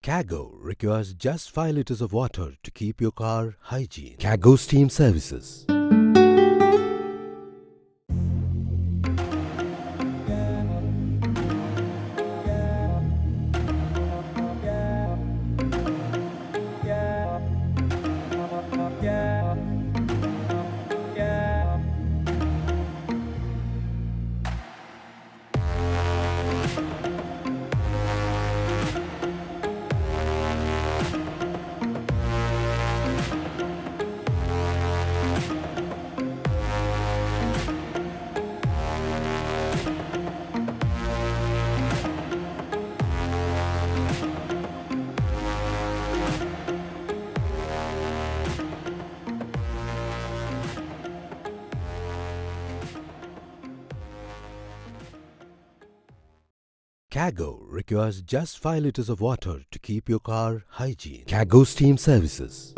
CAGGO requires just 5 liters of water to keep your car hygiene. CAGGO Steam Services. CAGGO requires just 5 liters of water to keep your car hygiene. CAGGO Steam Services.